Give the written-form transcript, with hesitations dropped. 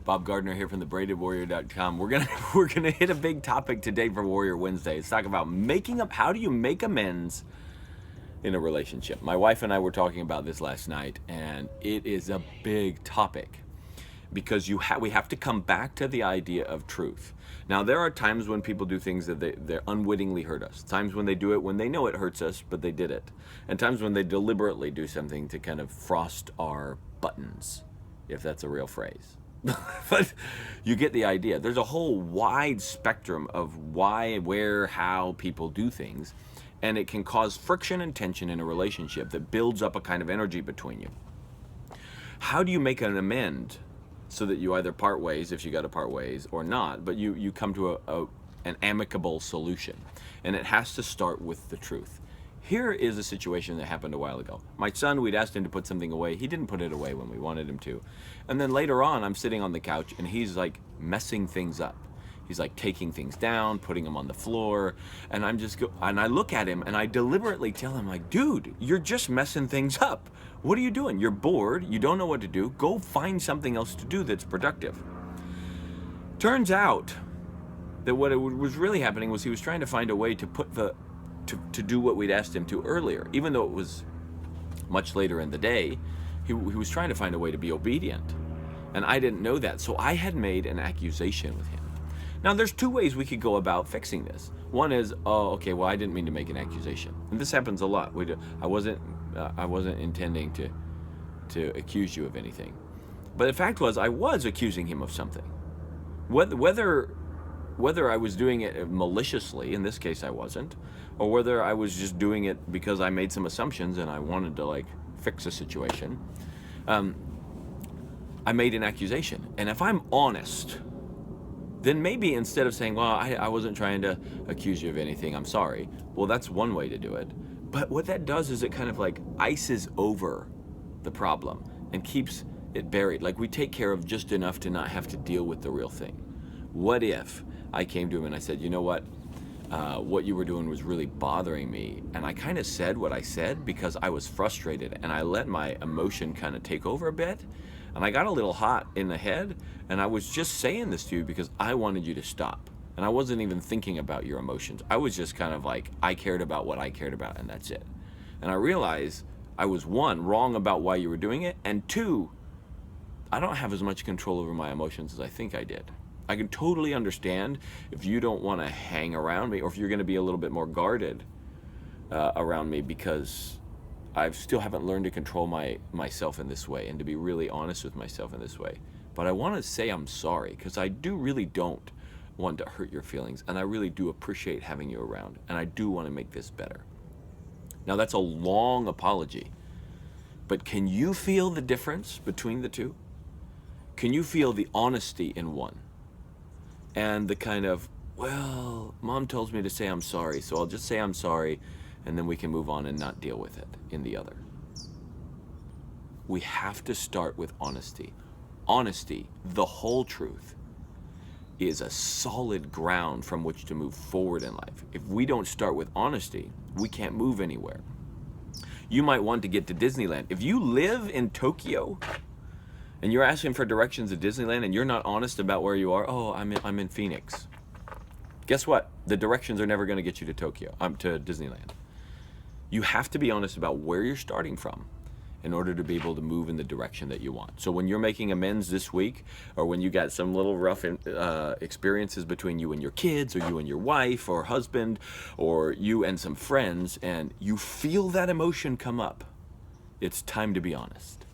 Bob Gardner here from thebraidedwarrior.com. We're gonna hit a big topic today for Warrior Wednesday. Let's talk about how do you make amends in a relationship. My wife and I were talking about this last night, and it is a big topic because we have to come back to the idea of truth. Now, there are times when people do things that they unwittingly hurt us. Times when they do it when they know it hurts us, but they did it. And times when they deliberately do something to kind of frost our buttons, if that's a real phrase. But you get the idea. There's a whole wide spectrum of why, where, how people do things, and it can cause friction and tension in a relationship that builds up a kind of energy between you. How do you make an amend so that you either part ways, if you got to part ways, or not, but you come to an amicable solution? And it has to start with the truth. Here is a situation that happened a while ago. My son, we'd asked him to put something away. He didn't put it away when we wanted him to. And then later on, I'm sitting on the couch and he's like messing things up. He's like taking things down, putting them on the floor. And I look at him and I deliberately tell him, like, dude, you're just messing things up. What are you doing? You're bored. You don't know what to do. Go find something else to do that's productive. Turns out that what was really happening was he was trying to find a way to to do what we'd asked him to earlier. Even though it was much later in the day, he was trying to find a way to be obedient. And I didn't know that, so I had made an accusation with him. Now, there's two ways we could go about fixing this. One is, oh, okay, well, I didn't mean to make an accusation. And this happens a lot. I wasn't intending to accuse you of anything. But the fact was, I was accusing him of something. Whether I was doing it maliciously, in this case I wasn't, or whether I was just doing it because I made some assumptions and I wanted to fix a situation, I made an accusation. And if I'm honest, then maybe instead of saying, well, I wasn't trying to accuse you of anything, I'm sorry. Well, that's one way to do it. But what that does is it kind of ices over the problem and keeps it buried. We take care of just enough to not have to deal with the real thing. What if I came to him and I said, you know what you were doing was really bothering me. And I kind of said what I said because I was frustrated and I let my emotion kind of take over a bit. And I got a little hot in the head, and I was just saying this to you because I wanted you to stop. And I wasn't even thinking about your emotions. I was just kind of I cared about what I cared about, and that's it. And I realized I was, one, wrong about why you were doing it, and two, I don't have as much control over my emotions as I think I did. I can totally understand if you don't want to hang around me, or if you're going to be a little bit more guarded around me, because I still haven't learned to control myself in this way and to be really honest with myself in this way. But I want to say I'm sorry, because I really don't want to hurt your feelings, and I really do appreciate having you around, and I do want to make this better. Now, that's a long apology, but can you feel the difference between the two? Can you feel the honesty in one and the kind of, well, mom tells me to say I'm sorry, so I'll just say I'm sorry, and then we can move on and not deal with it in the other? We have to start with honesty. Honesty, the whole truth, is a solid ground from which to move forward in life. If we don't start with honesty, we can't move anywhere. You might want to get to Disneyland. If you live in Tokyo and you're asking for directions to Disneyland and you're not honest about where you are, oh, I'm in Phoenix. Guess what? The directions are never going to get you to to Disneyland. You have to be honest about where you're starting from in order to be able to move in the direction that you want. So when you're making amends this week, or when you got some little rough experiences between you and your kids, or you and your wife or husband, or you and some friends, and you feel that emotion come up, it's time to be honest.